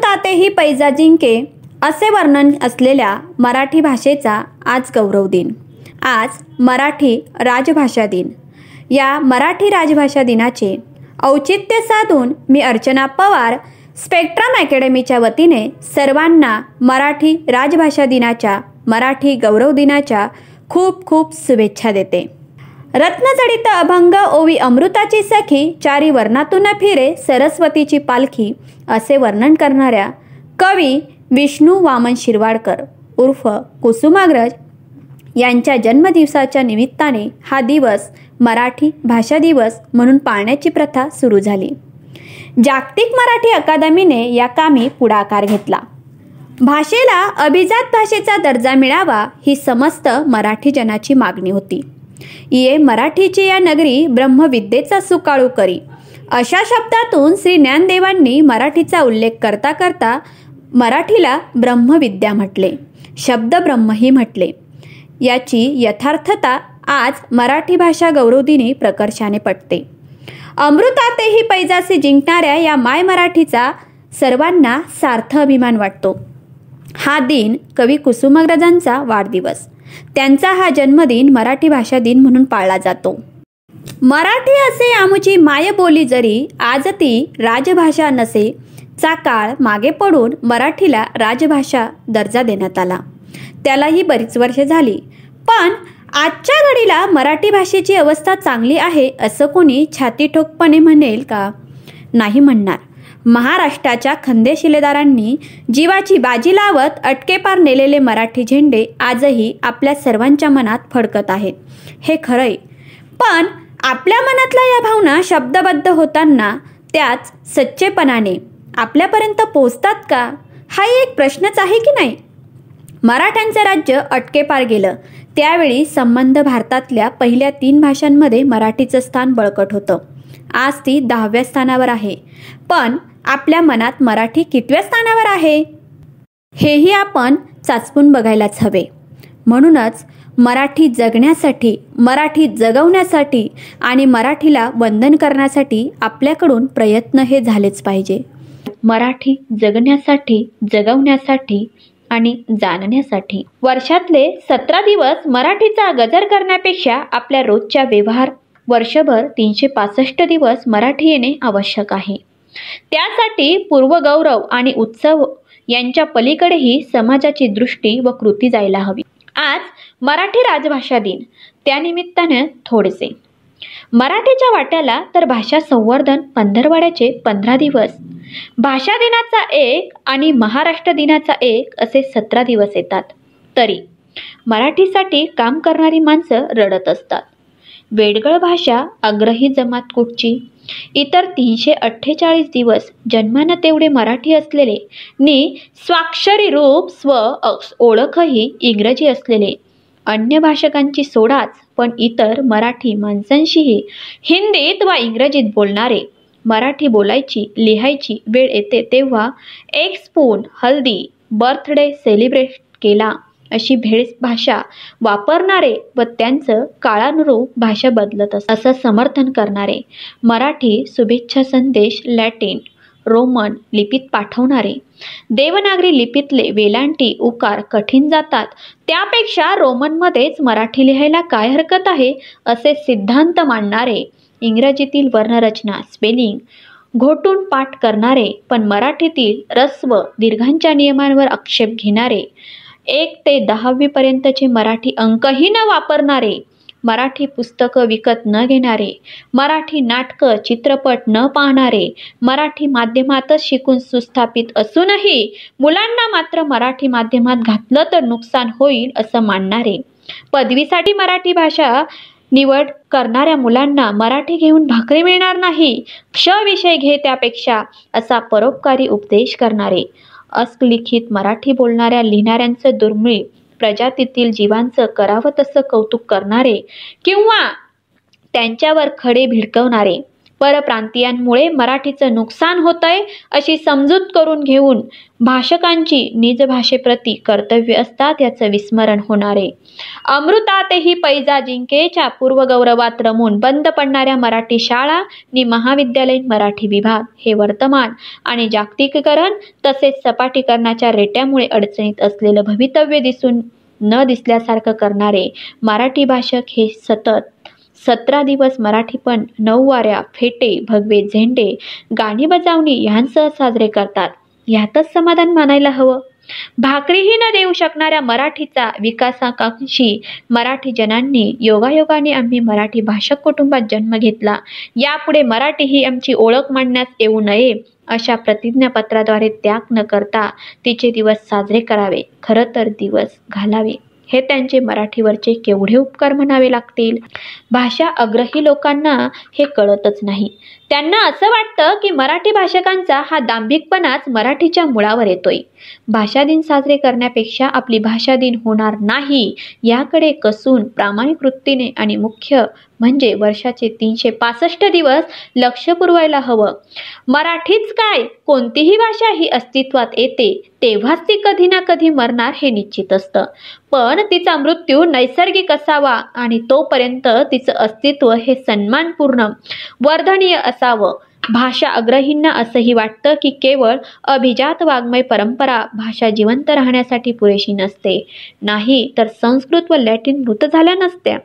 अमृतातेही पैजा जिंके असे वर्णन असलेल्या मराठी भाषेचा आज गौरव दिन. आज मराठी राजभाषा दिन. या मराठी राजभाषा दिनाचे औचित्य साधून मी अर्चना पवार स्पेक्ट्रम अकॅडमीच्या वतीने सर्वांना मराठी राजभाषा दिनाच्या, मराठी गौरव दिनाच्या खूप खूप शुभेच्छा देते. रत्नजडित अभंग ओवी अमृताची सखी, चारी वर्णातून फिरे सरस्वतीची पालखी असे वर्णन करणाऱ्या कवी विष्णू वामन शिरवाडकर उर्फ कुसुमाग्रज यांच्या जन्मदिवसाच्या निमित्ताने हा दिवस मराठी भाषा दिवस म्हणून पाळण्याची प्रथा सुरू झाली. जागतिक मराठी अकादमीने या कामी पुढाकार घेतला. भाषेला अभिजात भाषेचा दर्जा मिळावा ही समस्त मराठी जनाची मागणी होती. ये मराठीची या नगरी ब्रह्मविद्येचा सुकाळू करी अशा शब्दातून श्री ज्ञानदेवांनी मराठीचा उल्लेख करता करता मराठीला ब्रह्मविद्या म्हटले, शब्द ब्रह्मही म्हटले. याची यथार्थता आज मराठी भाषा गौरव दिनी प्रकर्षाने पटते. अमृतातेही पैजासे जिंकणाऱ्या या माय मराठीचा सर्वांना सार्थ अभिमान वाटतो. हा दिन कवी कुसुमाग्रजांचा वाढदिवस, त्यांचा हा जन्मदिन मराठी भाषा दिन म्हणून पाळला जातो. मराठी असे आमुची माय बोली जरी आज ती राजभाषा नसे चा काळ मागे पडून मराठीला राजभाषा दर्जा देण्यात आला. त्यालाही बरीच वर्षे झाली, पण आजच्या घडीला मराठी भाषेची अवस्था चांगली आहे असं कोणी छातीठोकपणे म्हणेल का? नाही म्हणणार. महाराष्ट्राच्या खंदेशिलेदारांनी जीवाची बाजी लावत अटकेपार नेलेले मराठी झेंडे आजही आपल्या सर्वांच्या मनात फडकत आहेत, हे खरंय. पण आपल्या मनातल्या या भावना शब्दबद्ध होताना त्याच सच्चेपणाने आपल्यापर्यंत पोहोचतात का, हा एक प्रश्नच आहे की नाही. मराठ्यांचं राज्य अटकेपार गेलं त्यावेळी संबंध भारतातल्या पहिल्या 3 भाषांमध्ये मराठीचं स्थान बळकट होतं. आज ती 10व्या स्थानावर आहे. पण आपल्या मनात मराठी कितव्या स्थानावर आहे हेही आपण चाचपून बघायलाच हवे. म्हणूनच मराठी जगण्यासाठी, मराठी जगवण्यासाठी आणि मराठीला वंदन करण्यासाठी आपल्याकडून प्रयत्न हे झालेच पाहिजे. मराठी जगण्यासाठी, जगवण्यासाठी आणि जाणण्यासाठी वर्षातले 17 दिवस मराठीचा गजर करण्यापेक्षा आपल्या रोजच्या व्यवहार वर्षभर 365 दिवस मराठी येणे आवश्यक आहे. त्यासाठी पूर्वगौरव आणि उत्सव यांच्या पलीकडेही समाजाची दृष्टी व कृती जायला हवी. आज मराठी राजभाषा दिन, त्यानिमित्ताने थोडेसे मराठीच्या वाट्याला तर भाषा संवर्धन पंधरवड्याचे 15 दिवस, भाषा दिनाचा 1 आणि महाराष्ट्र दिनाचा 1 असे 17 दिवस येतात. तरी मराठीसाठी काम करणारी माणसं रडत असतात. वेडगळ भाषा अग्रही जमात कुठची. इतर 348 दिवस जन्मानं तेवढे मराठी असलेले नि स्वाक्षरी रूप स्व ओळखही इंग्रजी असलेले अन्य भाषकांची सोडाच, पण इतर मराठी माणसांशीही हिंदीत वा इंग्रजीत बोलणारे, मराठी बोलायची लिहायची वेळ येते तेव्हा एक स्पून हल्दी बर्थडे सेलिब्रेट केला अशी भेळ भाषा वापरणारे व त्यांचं काळानुरूप भाषा बदलत असं समर्थन करणारे, मराठी शुभेच्छा संदेश लॅटिन रोमन लिपीत पाठवणारे, देवनागरी लिपीतले वेलांटी उकार कठीण जातात त्यापेक्षा रोमनमध्येच मराठी लिहायला काय हरकत आहे असे सिद्धांत मांडणारे, इंग्रजीतील वर्णरचना स्पेलिंग घोटून पाठ करणारे पण मराठीतील ऱ्हस्व दीर्घांच्या नियमांवर आक्षेप घेणारे, 1 ते 10वी पर्यंतचे मराठी अंकही न वापरणारे, मराठी पुस्तकं विकत न घेणारे, मराठी नाटकं चित्रपट न पाहणारे, मराठी माध्यमातच शिकून सुस्थापित असूनही मुलांना मात्र मराठी माध्यमात घातलं तर नुकसान होईल असं मानणारे, पदवीसाठी मराठी भाषा निवड करणाऱ्या मुलांना मराठी घेऊन भाकरी मिळणार नाही, क्ष विषय घे त्यापेक्षा असा परोपकारी उपदेश करणारे, अस्खलित मराठी बोलणाऱ्या लिहिणाऱ्यांचं दुर्मिळ प्रजातीतील जीवांचं करावं तसं कौतुक करणारे किंवा त्यांच्यावर खडे भिडकवणारे, परप्रांतीयांमुळे मराठीचं नुकसान होतंय अशी समजूत करून घेऊन भाषकांची निज भाषेप्रती कर्तव्य असतात याचं विस्मरण होणार आहे. अमृतातही पैजा जिंकेच्या पूर्वगौरवात रमून बंद पडणाऱ्या मराठी शाळा नि महाविद्यालयीन मराठी विभाग हे वर्तमान आणि जागतिकीकरण तसेच सपाटीकरणाच्या रेट्यामुळे अडचणीत असलेलं भवितव्य दिसून न दिसल्यासारखं करणारे मराठी भाषक हे सतत 17 दिवस मराठीपण, नऊवाऱ्या, फेटे, भगवे झेंडे, गाणी बजावणी यांसह साजरे करतात. यातच समाधान मानायला हवं. भाकरीही न देऊ शकणाऱ्या मराठीचा विकासाकांक्षी मराठी जनांनी योगायोगाने आम्ही मराठी भाषक कुटुंबात जन्म घेतला, यापुढे मराठी ही आमची ओळख मांडण्यास येऊ नये अशा प्रतिज्ञापत्राद्वारे त्याग न करता तिचे दिवस साजरे करावे, खरं तर दिवस घालावे. हे त्यांचे मराठीवरचे केवढे उपकार म्हणावे लागतील. भाषा आग्रही लोकांना हे कळतच नाही. त्यांना असं वाटतं की मराठी भाषकांचा हा दांभिकपणाच मराठीच्या मुळावर येतोय. भाषा दिन साजरे करण्यापेक्षा आपली भाषा दिन होणार नाही याकडे कसून प्रामाणिक वृत्तीने आणि मुख्य म्हणजे वर्षाचे 365 दिवस लक्ष पुरवायला हवं. मराठीच काय कोणतीही भाषा ही अस्तित्वात येते तेव्हाच ती कधी ना कधी मरणार हे निश्चित असतं. पण तिचा मृत्यू नैसर्गिक असावा आणि तोपर्यंत तिचं अस्तित्व हे सन्मानपूर्ण वर्धनीय असावं. भाषा आग्रहींना असंही वाटतं की केवळ अभिजात वाङ्मय परंपरा भाषा जिवंत राहण्यासाठी पुरेशी नसते. नाही तर संस्कृत व लॅटिन मृत झाल्या नसत्या.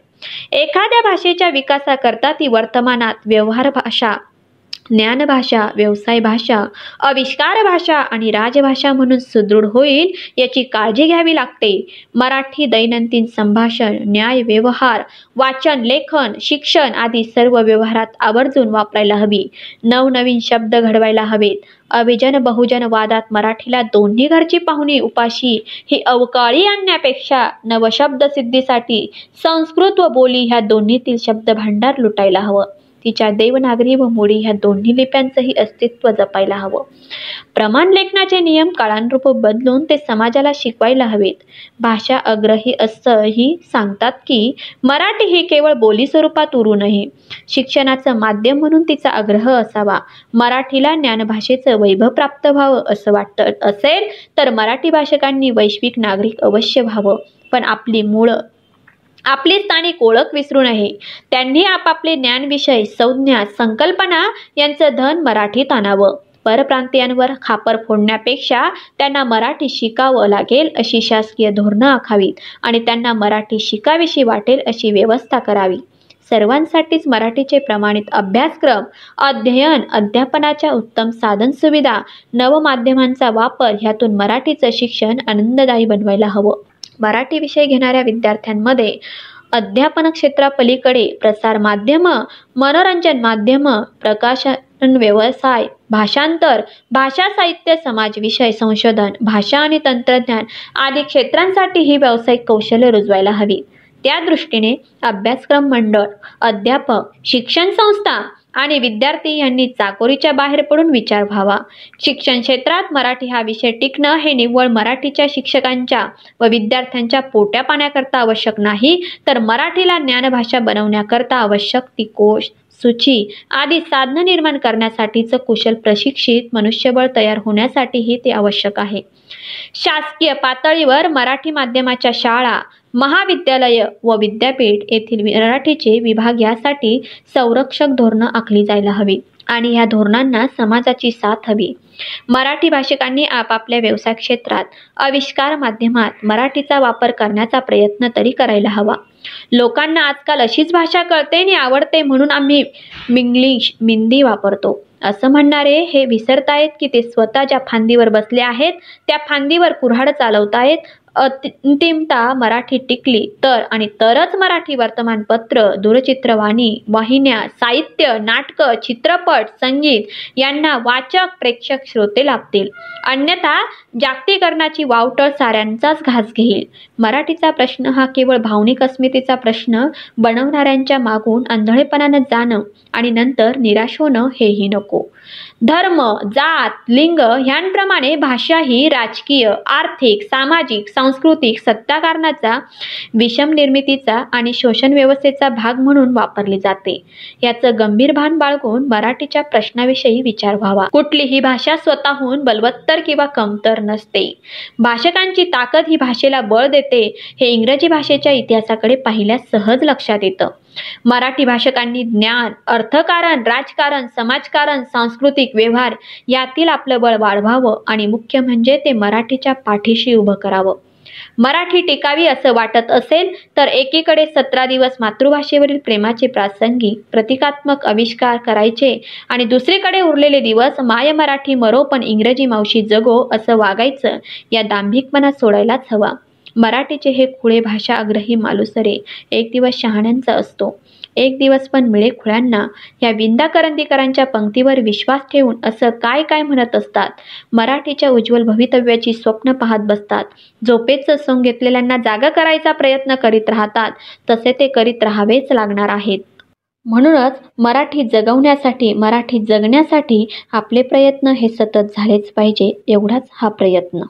एखाद्या भाषेच्या विकासाकरता ती वर्तमानात व्यवहार भाषा, ज्ञान भाषा, व्यवसाय भाषा, आविष्कार भाषा आणि राजभाषा म्हणून सुदृढ होईल याची काळजी घ्यावी लागते. मराठी दैनंदिन संभाषण, न्याय व्यवहार, वाचन, लेखन, शिक्षण आदी सर्व व्यवहारात आवर्जून वापरायला हवी. नवनवीन शब्द घडवायला हवेत. अभिजन बहुजन वादात मराठीला दोन्ही घरची पाहुणी उपाशी ही अवकाळी आणण्यापेक्षा नवशब्द सिद्धीसाठी संस्कृत व बोली ह्या दोन्हीतील शब्द भांडार लुटायला हवं. तिच्या देवनागरी व मोडी ह्या दोन्ही लिप्यांचंही अस्तित्व जपायला हवं. प्रमाण लेखनाचे नियम काळानुरूप बदलून ते समाजाला शिकवायला हवेत. भाषा आग्रही असंही सांगतात की मराठी ही केवळ बोली स्वरूपात उरू नये, शिक्षणाचं माध्यम म्हणून तिचा आग्रह असावा. मराठीला ज्ञानभाषेचं वैभव प्राप्त व्हावं असं वाटत असेल तर मराठी भाषकांनी वैश्विक नागरिक अवश्य व्हावं. पण आपली स्थानिक ओळख विसरू नये. त्यांनी आपापले ज्ञान, विषय, संज्ञा, संकल्पना यांचं धन मराठीत आणावं. परप्रांतीयांवर खापर फोडण्यापेक्षा त्यांना मराठी शिकावं लागेल अशी शासकीय धोरणं आखावीत आणि त्यांना मराठी शिकावीशी वाटेल अशी व्यवस्था करावी. सर्वांसाठीच मराठीचे प्रमाणित अभ्यासक्रम, अध्ययन, अध्यापनाच्या उत्तम साधन सुविधा, नवमाध्यमांचा वापर ह्यातून मराठीचं शिक्षण आनंददायी बनवायला हवं. मराठी विषय घेणाऱ्या विद्यार्थ्यांमध्ये अध्यापन क्षेत्रापलीकडे प्रसार माध्यम, मनोरंजन माध्यम, प्रकाशन व्यवसाय, भाषांतर, भाषा साहित्य, समाज विषय, संशोधन, भाषा आणि तंत्रज्ञान आदी क्षेत्रांसाठी ही व्यावसायिक कौशल्य रुजवायला हवी. त्या दृष्टीने अभ्यासक्रम मंडळ, अध्यापक, शिक्षण संस्था आणि विद्यार्थी यांनी चाकोरीच्या बाहेर पडून विचार व्हावा. शिक्षण क्षेत्रात मराठी हा विषय टिकणं हे निव्वळ मराठीच्या शिक्षकांच्या व विद्यार्थ्यांच्या पोट्या पाण्याकरता आवश्यक नाही, तर मराठीला ज्ञानभाषा बनवण्याकरता आवश्यक ती कोश, सूची आदी साधनं निर्माण करण्यासाठीचं कुशल प्रशिक्षित मनुष्यबळ तयार होण्यासाठीही ते आवश्यक आहे. शासकीय पातळीवर मराठी माध्यमाच्या शाळा, महाविद्यालय व विद्यापीठ येथील मराठीचे विभाग यासाठी संरक्षक धोरणं आखली जायला हवी आणि या धोरणांना समाजाची साथ हवी. मराठी भाषकांनी आपापल्या व्यवसाय क्षेत्रात, आविष्कार माध्यमात मराठीचा वापर करण्याचा प्रयत्न तरी करायला हवा. लोकांना आजकाल अशीच भाषा कळते आणि आवडते म्हणून आम्ही इंग्लिश, हिंदी वापरतो असं म्हणणारे हे विसरतायत की ते स्वतः ज्या फांदीवर बसले आहेत त्या फांदीवर कुऱ्हाड चालवतायत. अंतिमता मराठी टिकली तर आणि तरच मराठी वर्तमानपत्र, दूरचित्रवाणी वाहिन्या, साहित्य, नाटकं, चित्रपट, संगीत यांना वाचक, प्रेक्षक, श्रोते लाभतील. अन्यथा जागतिकीकरणाची वावटळ साऱ्यांचाच घास घेईल. मराठीचा प्रश्न हा केवळ भावनिक अस्मितेचा प्रश्न बनवणाऱ्यांच्या मागून आंधळेपणानं जाणं आणि नंतर निराश होणं हेही नको. धर्म, जात, लिंग ह्यांप्रमाणे भाषा ही राजकीय, आर्थिक, सामाजिक, सांस्कृतिक सत्ताकारणाचा, विषम निर्मितीचा आणि शोषण व्यवस्थेचा भाग म्हणून वापरली जाते. याचं गंभीर भान बाळगून मराठीच्या प्रश्नाविषयी विचार व्हावा. कुठलीही भाषा स्वतःहून बलवत्तर किंवा कमतर नसते. भाषकांची ताकद ही भाषेला बळ देते हे इंग्रजी भाषेच्या इतिहासाकडे पाहिल्यास सहज लक्षात येतं. मराठी भाषकांनी ज्ञान, अर्थकारण, राजकारण, समाजकारण, सांस्कृतिक व्यवहार यातील आपलं बळ वाढवावं आणि मुख्य म्हणजे ते मराठीच्या पाठीशी उभं करावं. मराठी टिकावी असं वाटत असेल तर एकीकडे 17 दिवस मातृभाषेवरील प्रेमाचे प्रासंगिक प्रतिकात्मक आविष्कार करायचे आणि दुसरीकडे उरलेले दिवस माय मराठी मरो पण इंग्रजी मावशी जगो असं वागायचं. या दांभिकपणा सोडायलाच हवा. मराठीचे हे खुळे भाषा आग्रही मालुसरे एक दिवस शहाण्यांचा असतो, एक दिवस पण मिळे खुळ्यांना. या विंदा करंदीकरांच्या पंक्तीवर विश्वास ठेवून असं काय काय म्हणत असतात. मराठीच्या उज्ज्वल भवितव्याची स्वप्न पाहत बसतात. झोपेचं सोंग घेतलेल्यांना जागा करायचा प्रयत्न करीत राहतात. तसे ते करीत राहावेच लागणार आहेत. म्हणूनच मराठी जगवण्यासाठी, मराठी जगण्यासाठी आपले प्रयत्न हे सतत झालेच पाहिजे. एवढाच हा प्रयत्न.